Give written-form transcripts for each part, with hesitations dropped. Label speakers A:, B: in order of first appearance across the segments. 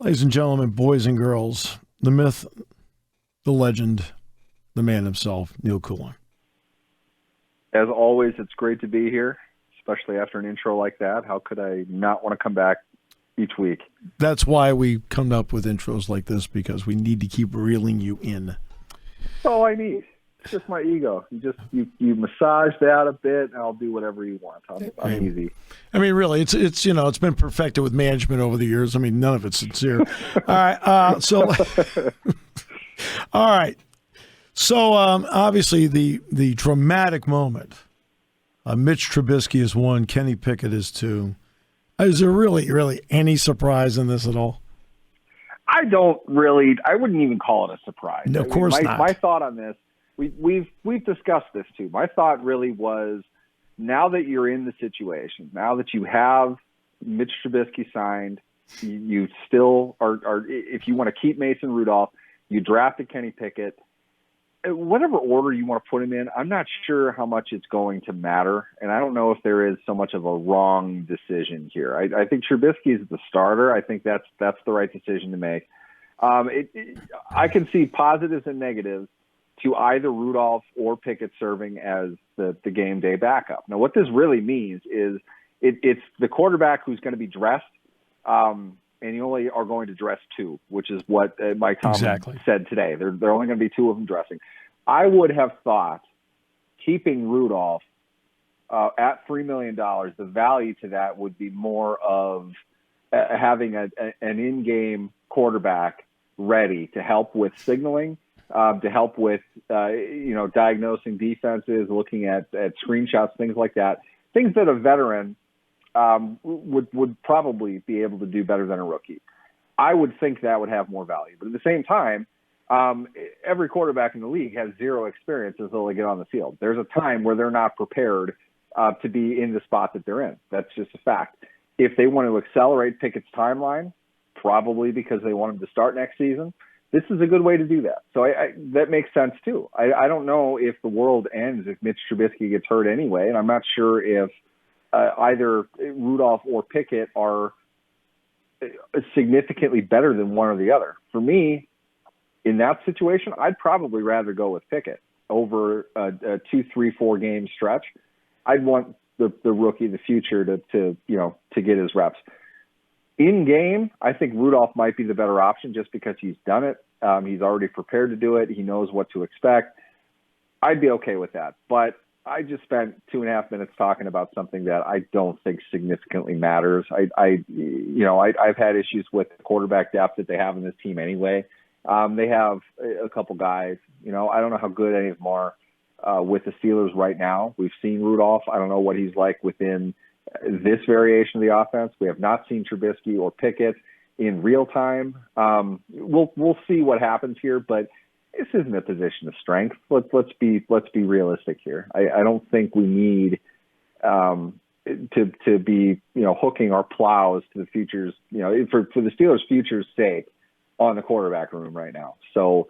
A: Ladies and gentlemen, boys and girls, the myth, the legend, the man himself, Neal Coolong.
B: As always, it's great to be here, especially after an intro like that. How could I not want to come back each week?
A: That's why we come up with intros like this, because we need to keep reeling you in.
B: That's all I need. It's just my ego. You massage that a bit, and I'll do whatever you want. I'm easy.
A: I mean, really, it's it's been perfected with management over the years. I mean, none of it's sincere. All right, all right. So obviously the dramatic moment. Mitch Trubisky is 1, Kenny Pickett is 2. Is there really any surprise in this at all?
B: I wouldn't even call it a surprise.
A: No, of course not.
B: My thought on this, we've discussed this too. My thought really was, now that you're in the situation, now that you have Mitch Trubisky signed, you still are if you want to keep Mason Rudolph, you drafted Kenny Pickett. Whatever order you want to put him in, I'm not sure how much it's going to matter. And I don't know if there is so much of a wrong decision here. I think Trubisky is the starter. I think that's the right decision to make. I can see positives and negatives to either Rudolph or Pickett serving as the game day backup. Now, what this really means is it's the quarterback who's going to be dressed, and you only are going to dress 2, which is what Mike Tomlin said today. There are only going to be 2 of them dressing. I would have thought keeping Rudolph at $3 million, the value to that would be more of having an in-game quarterback ready to help with signaling, to help with diagnosing defenses, looking at screenshots, things like that. Things that a veteran would probably be able to do better than a rookie. I would think that would have more value. But at the same time, every quarterback in the league has 0 experience until they get on the field. There's a time where they're not prepared to be in the spot that they're in. That's just a fact. If they want to accelerate Pickett's timeline, probably because they want him to start next season, this is a good way to do that. So that makes sense too. I don't know if the world ends if Mitch Trubisky gets hurt anyway, and I'm not sure if either Rudolph or Pickett are significantly better than one or the other. For me, in that situation, I'd probably rather go with Pickett over a 2, 3, 4 game stretch. I'd want the rookie, the future, to get his reps. In game, I think Rudolph might be the better option just because he's done it. He's already prepared to do it. He knows what to expect. I'd be okay with that. But I just spent 2.5 minutes talking about something that I don't think significantly matters. I've had issues with the quarterback depth that they have in this team anyway. They have a couple guys. I don't know how good any of them are with the Steelers right now. We've seen Rudolph. I don't know what he's like within this variation of the offense. We have not seen Trubisky or Pickett in real time. We'll see what happens here, but this isn't a position of strength. Let's be realistic here. I don't think we need to be hooking our plows to the futures. For the Steelers' future's sake on the quarterback room right now. So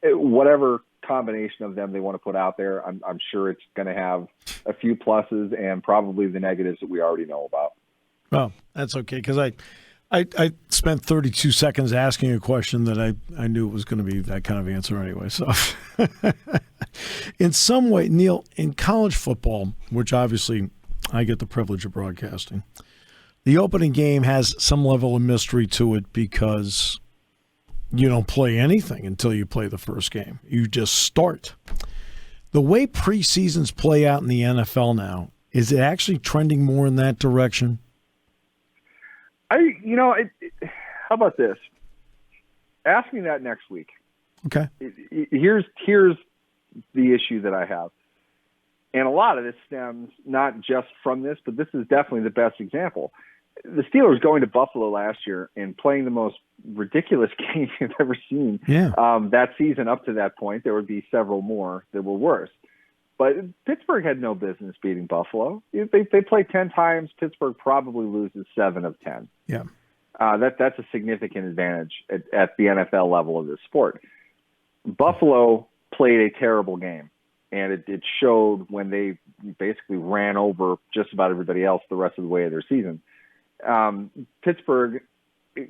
B: whatever combination of them they want to put out there, I'm sure it's going to have a few pluses and probably the negatives that we already know about.
A: Well, that's okay, because I spent 32 seconds asking a question that I knew it was going to be that kind of answer anyway. So in some way, Neal, in college football, which obviously I get the privilege of broadcasting, the opening game has some level of mystery to it because you don't play anything until you play the first game. You just start. The way preseasons play out in the NFL now, is it actually trending more in that direction?
B: How about this? Ask me that next week.
A: Okay.
B: Here's the issue that I have. And a lot of this stems not just from this, but this is definitely the best example. The Steelers going to Buffalo last year and playing the most ridiculous game you've ever seen.
A: Yeah.
B: That season up to that point, there would be several more that were worse. But Pittsburgh had no business beating Buffalo. They play 10 times. Pittsburgh probably loses 7 of 10.
A: Yeah.
B: That's a significant advantage at the NFL level of this sport. Buffalo played a terrible game, and it showed when they basically ran over just about everybody else the rest of the way of their season. Pittsburgh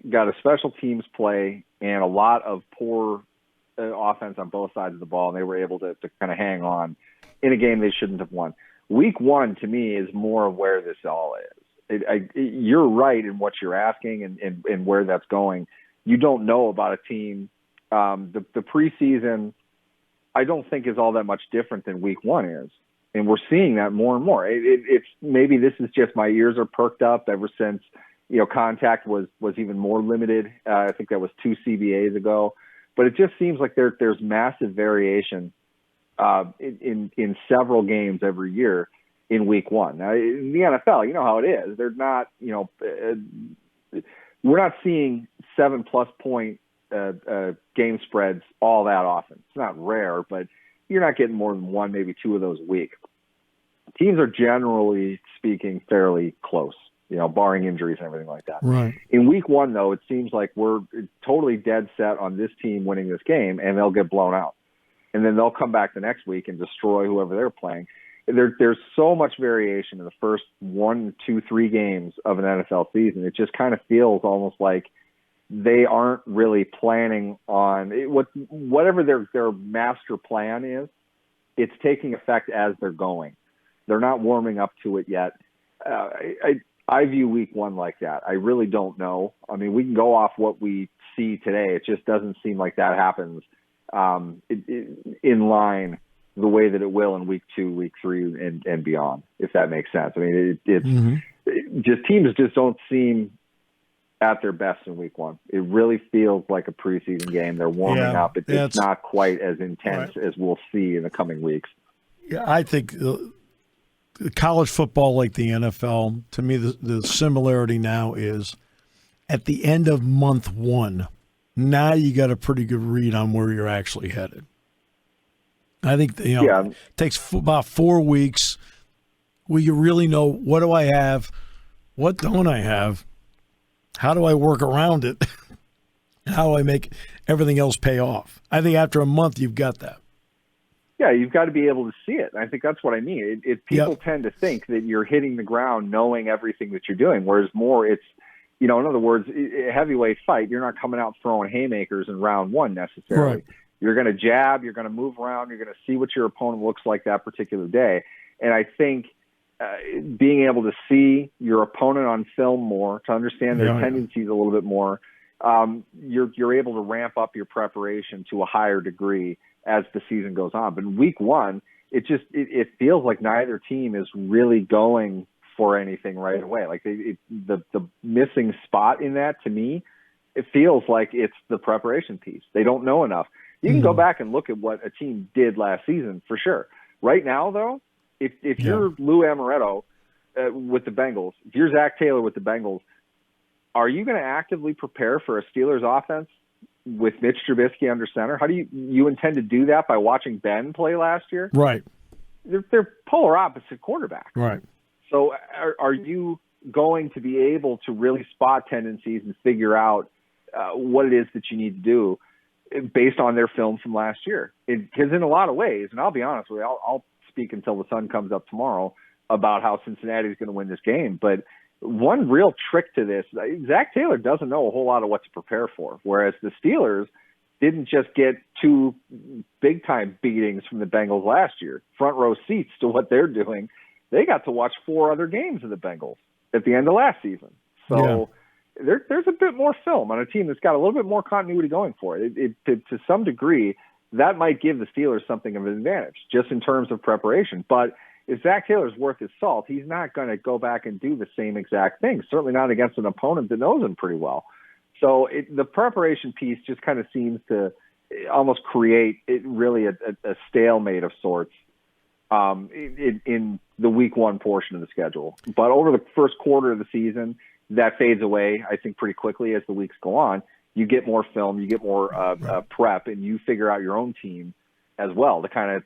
B: got a special teams play and a lot of poor offense on both sides of the ball, and they were able to kind of hang on in a game they shouldn't have won. Week 1, to me, is more of where this all is. You're right in what you're asking and where that's going. You don't know about a team. The preseason, I don't think, is all that much different than Week 1 is. And we're seeing that more and more. It's maybe this is just my ears are perked up ever since, contact was even more limited. I think that was 2 CBAs ago. But it just seems like there's massive variation in several games every year in Week 1. Now, in the NFL, you know how it is. They're not, we're not seeing 7+ point game spreads all that often. It's not rare, but you're not getting more than 1, maybe 2 of those a week. Teams are generally speaking fairly close, barring injuries and everything like that.
A: Right.
B: In Week 1, though, it seems like we're totally dead set on this team winning this game, and they'll get blown out. And then they'll come back the next week and destroy whoever they're playing. There's so much variation in the first 1, 2, 3 games of an NFL season. It just kind of feels almost like they aren't really planning on whatever their master plan is. It's taking effect as they're going. They're not warming up to it yet. I view Week 1 like that. I really don't know. I mean, we can go off what we see today. It just doesn't seem like that happens in line the way that it will in Week 2, Week 3, and beyond, if that makes sense. I mean, teams just don't seem at their best in Week 1. It really feels like a preseason game. They're warming up. It's not quite as intense as we'll see in the coming weeks.
A: Yeah, I think college football, like the NFL, to me, the similarity now is at the end of month 1, now you got a pretty good read on where you're actually headed. I think, it takes about 4 weeks where you really know, what do I have? What don't I have? How do I work around it? How do I make everything else pay off? I think after a month, you've got that.
B: Yeah, you've got to be able to see it. I think that's what I mean. People tend to think that you're hitting the ground knowing everything that you're doing, whereas more it's, in other words, a heavyweight fight, you're not coming out throwing haymakers in round 1 necessarily.
A: Right.
B: You're going to jab, you're going to move around, you're going to see what your opponent looks like that particular day. And I think being able to see your opponent on film more, to understand their tendencies a little bit more, you're able to ramp up your preparation to a higher degree as the season goes on. But in Week 1, it feels like neither team is really going for anything right away. Like the missing spot in that, to me, it feels like it's the preparation piece. They don't know enough. You can go back and look at what a team did last season for sure. Right now, though, if you're Lou Amaretto with the Bengals, if you're Zach Taylor with the Bengals, are you going to actively prepare for a Steelers offense with Mitch Trubisky under center? How do you intend to do that by watching Ben play last year?
A: Right.
B: They're polar opposite quarterbacks.
A: Right.
B: So are you going to be able to really spot tendencies and figure out what it is that you need to do based on their film from last year? Because in a lot of ways, and I'll be honest with you, I'll speak until the sun comes up tomorrow about how Cincinnati is going to win this game. But one real trick to this, Zach Taylor doesn't know a whole lot of what to prepare for, whereas the Steelers didn't just get 2 big-time beatings from the Bengals last year, front row seats to what they're doing. They got to watch 4 other games of the Bengals at the end of last season. So there's a bit more film on a team that's got a little bit more continuity going for it. To some degree, that might give the Steelers something of an advantage just in terms of preparation. But if Zach Taylor's worth his salt, he's not going to go back and do the same exact thing, certainly not against an opponent that knows him pretty well. So the preparation piece just kind of seems to almost create really a stalemate of sorts in the Week 1 portion of the schedule. But over the first quarter of the season, that fades away, I think, pretty quickly as the weeks go on. You get more film, you get more prep, and you figure out your own team as well to kind of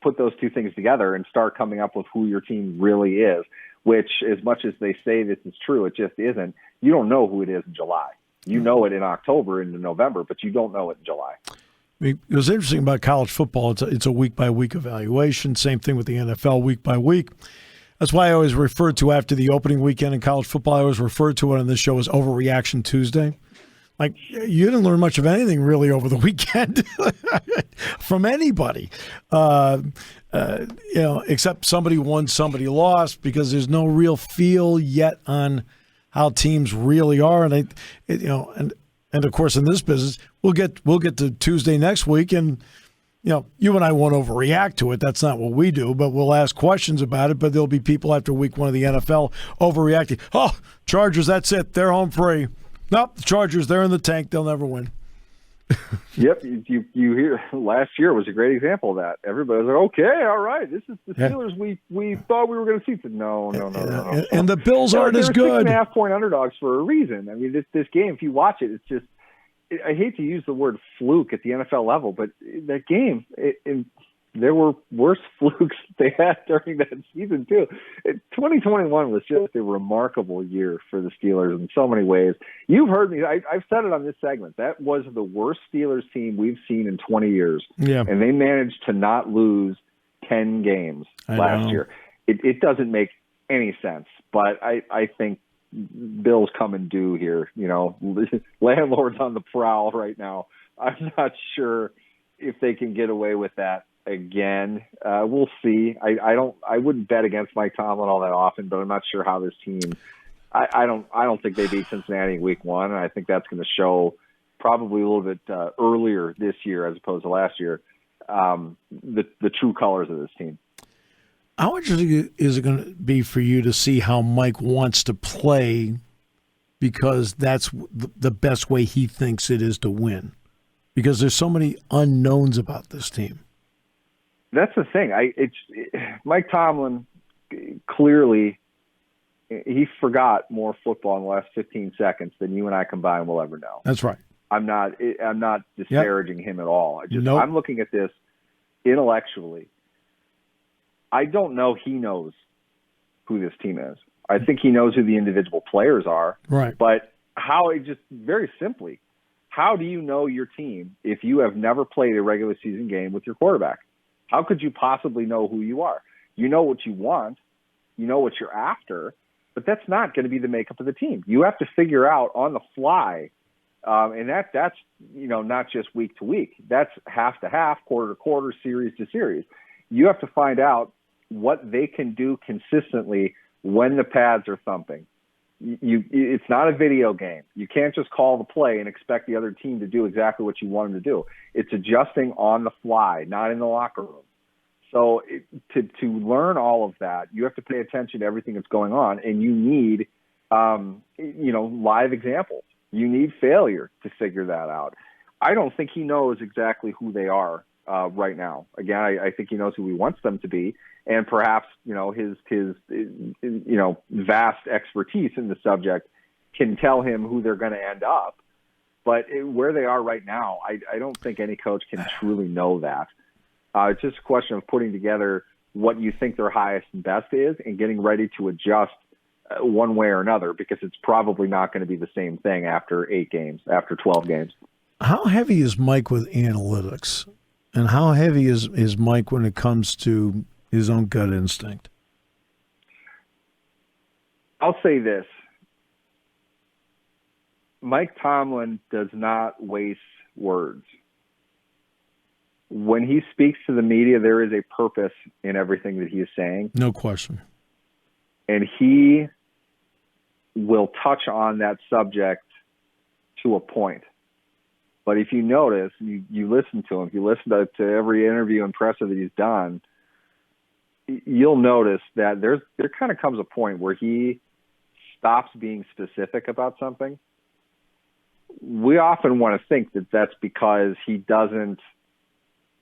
B: put those two things together and start coming up with who your team really is, which, as much as they say this is true, it just isn't. You don't know who it is in July. You know it in October and in November, but you don't know it in July.
A: I mean, it was interesting about college football. It's a week-by-week evaluation. Same thing with the NFL, week by week. That's why I always refer to after the opening weekend in college football, I always refer to it on this show as Overreaction Tuesday. Like, you didn't learn much of anything really over the weekend from anybody, except somebody won, somebody lost, because there's no real feel yet on how teams really are. And and of course in this business, we'll get to Tuesday next week, and you and I won't overreact to it. That's not what we do, but we'll ask questions about it. But there'll be people after week 1 of the NFL overreacting. Oh, Chargers, that's it. They're home free. Nope, the Chargers, they're in the tank. They'll never win.
B: Yep, you hear last year was a great example of that. Everybody was like, okay, all right, this is the Steelers we thought we were going to see. No.
A: And the Bills aren't as good.
B: 6.5-point underdogs for a reason. I mean, this game, if you watch it, it's just, I hate to use the word fluke at the NFL level, but that game, there were worse flukes they had during that season too. 2021 was just a remarkable year for the Steelers in so many ways. You've heard me. I've said it on this segment. That was the worst Steelers team we've seen in 20 years.
A: Yeah.
B: And they managed to not lose 10 games last year. It doesn't make any sense, but I think Bills come and do here. Landlords on the prowl right now. I'm not sure if they can get away with that again. We'll see. I wouldn't bet against Mike Tomlin all that often, but I'm not sure how this team. I don't think they beat Cincinnati in week 1, and I think that's going to show probably a little bit earlier this year as opposed to last year. The true colors of this team.
A: How interesting is it going to be for you to see how Mike wants to play, because that's the best way he thinks it is to win? Because there's so many unknowns about this team.
B: That's the thing. Mike Tomlin clearly he forgot more football in the last 15 seconds than you and I combined will ever know.
A: That's right.
B: I'm not disparaging him at all. I'm looking at this intellectually. I don't know he knows who this team is. I think he knows who the individual players are.
A: Right.
B: But very simply, how do you know your team if you have never played a regular season game with your quarterback? How could you possibly know who you are? You know what you want. You know what you're after. But that's not going to be the makeup of the team. You have to figure out on the fly, and that's not just week to week. That's half to half, quarter to quarter, series to series. You have to find out what they can do consistently when the pads are thumping. It's not a video game. You can't just call the play and expect the other team to do exactly what you want them to do. It's adjusting on the fly, not in the locker room. So to learn all of that, you have to pay attention to everything that's going on, and you need, live examples. You need failure to figure that out. I don't think he knows exactly who they are right now. Again, I think he knows who he wants them to be, and perhaps his vast expertise in the subject can tell him who they're going to end up. But where they are right now, I don't think any coach can truly know that. It's just a question of putting together what you think their highest and best is and getting ready to adjust one way or another, because it's probably not going to be the same thing after 8 games, after 12 games.
A: How heavy is Mike with analytics? And how heavy is Mike when it comes to his own gut instinct?
B: I'll say this. Mike Tomlin does not waste words. When he speaks to the media, there is a purpose in everything that he is saying.
A: No question.
B: And he will touch on that subject to a point. But if you notice, you listen to him, if you listen to every interview and presser that he's done, you'll notice that there kind of comes a point where he stops being specific about something. We often want to think that that's because he doesn't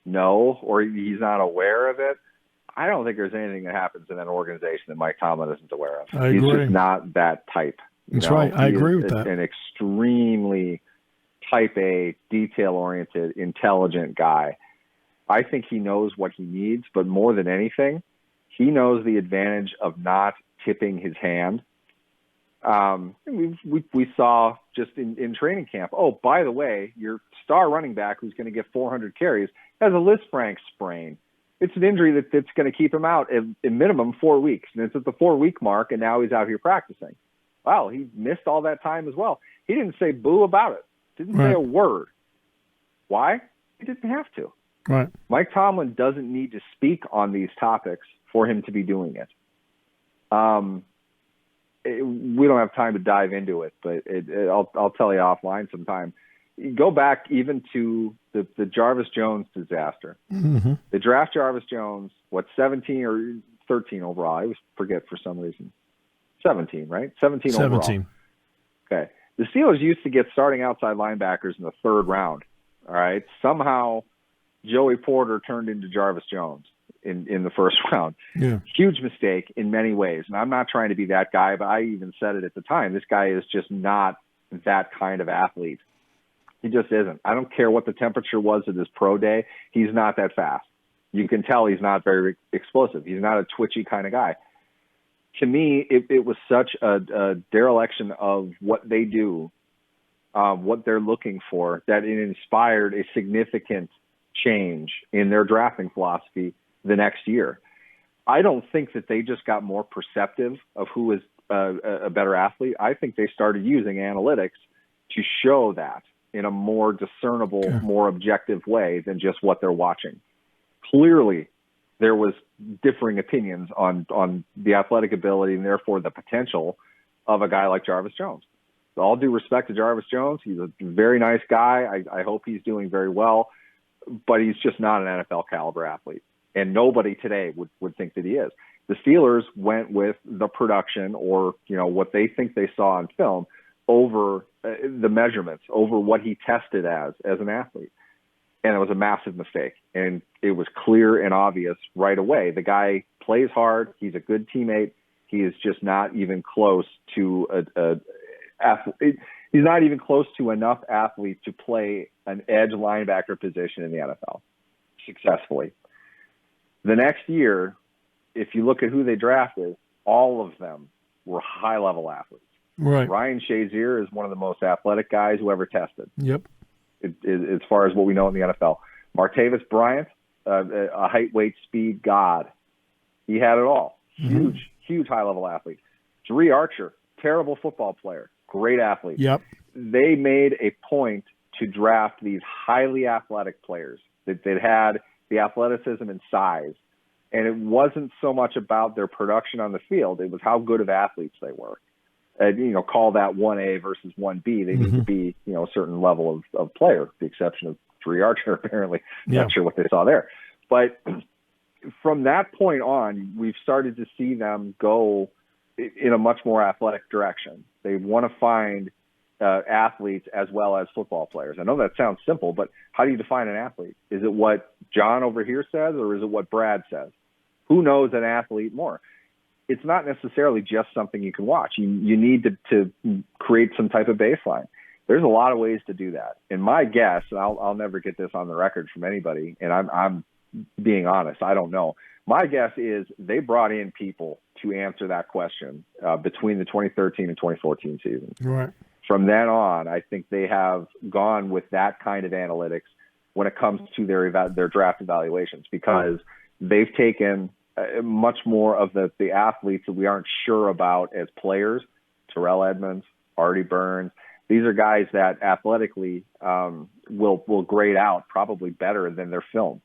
B: know or he's not aware of it. I don't think there's anything that happens in an organization that Mike Tomlin isn't aware of.
A: I agree.
B: He's just not that type.
A: That's right. I agree with that.
B: An extremely type A, detail-oriented, intelligent guy. I think he knows what he needs, but more than anything, he knows the advantage of not tipping his hand. We saw just in training camp, oh, by the way, your star running back who's going to get 400 carries has a Lisfranc sprain. it's an injury that's going to keep him out at minimum 4 weeks. And it's at the 4-week mark, and now he's out here practicing. Wow, he missed all that time as well. He didn't say boo about it. Didn't say a word. Why? He didn't have to.
A: Right. Mike
B: Tomlin doesn't need to speak on these topics for him to be doing it. We don't have time to dive into it, but I'll tell you offline sometime. Go back even to the Jarvis Jones disaster.
A: Mm-hmm.
B: They draft Jarvis Jones, 17 or 13 overall? I always forget for some reason. 17, right? 17 overall.
A: 17.
B: Okay. The Steelers used to get starting outside linebackers in the 3rd round. All right. Somehow Joey Porter turned into Jarvis Jones in the 1st round.
A: Yeah.
B: Huge mistake in many ways. And I'm not trying to be that guy, but I even said it at the time. This guy is just not that kind of athlete. He just isn't. I don't care what the temperature was at his pro day. He's not that fast. You can tell he's not very explosive. He's not a twitchy kind of guy. To me, it was such a dereliction of what they do, what they're looking for, that it inspired a significant change in their drafting philosophy the next year. I don't think that they just got more perceptive of who is a better athlete. I think they started using analytics to show that in a more discernible, more objective way than just what they're watching. Clearly, there was differing opinions on the athletic ability and therefore the potential of a guy like Jarvis Jones. With all due respect to Jarvis Jones, he's a very nice guy. I hope he's doing very well, but he's just not an NFL caliber athlete. And nobody today would think that he is. The Steelers went with the production or, what they think they saw on film over the measurements, over what he tested as an athlete. And it was a massive mistake. And it was clear and obvious right away. The guy plays hard. He's a good teammate. He is just not even close to he's not even close to enough athlete to play an edge linebacker position in the NFL successfully. The next year, if you look at who they drafted, all of them were high-level athletes.
A: Right.
B: Ryan Shazier is one of the most athletic guys who ever tested.
A: Yep.
B: As far as what we know in the NFL. Martavis Bryant, a height, weight, speed god. He had it all. Huge high-level athlete. Jerry Archer, terrible football player, great athlete.
A: Yep.
B: They made a point to draft these highly athletic players that had the athleticism and size. And it wasn't so much about their production on the field. It was how good of athletes they were. Call that 1A versus 1B. They need to be, a certain level of player, with the exception of Jerry Archer, apparently. Not sure what they saw there. But from that point on, we've started to see them go in a much more athletic direction. They want to find athletes as well as football players. I know that sounds simple, but how do you define an athlete? Is it what John over here says, or is it what Brad says? Who knows an athlete more? It's not necessarily just something you can watch. You need to create some type of baseline. There's a lot of ways to do that. And my guess, and I'll never get this on the record from anybody, and I'm being honest, I don't know. My guess is they brought in people to answer that question between the 2013 and 2014 season.
A: Right.
B: From then on, I think they have gone with that kind of analytics when it comes to their draft evaluations, because they've taken much more of the athletes that we aren't sure about as players. Terrell Edmonds, Artie Burns. These are guys that athletically will grade out probably better than their film.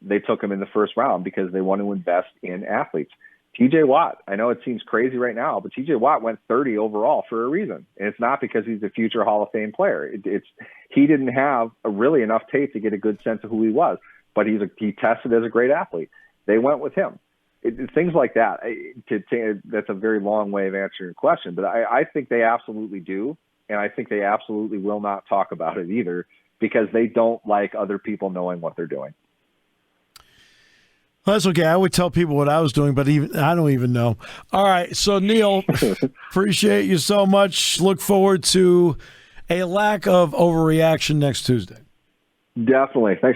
B: They took them in the 1st round because they want to invest in athletes. TJ Watt, I know it seems crazy right now, but TJ Watt went 30 overall for a reason. And it's not because he's a future Hall of Fame player. He didn't have really enough tape to get a good sense of who he was, but he tested as a great athlete. They went with him. Things like that. That's a very long way of answering your question, but I think they absolutely do, and I think they absolutely will not talk about it either, because they don't like other people knowing what they're doing.
A: Well, that's okay. I would tell people what I was doing, but I don't even know. All right, so Neal, appreciate you so much. Look forward to a lack of overreaction next Tuesday.
B: Definitely. Thanks.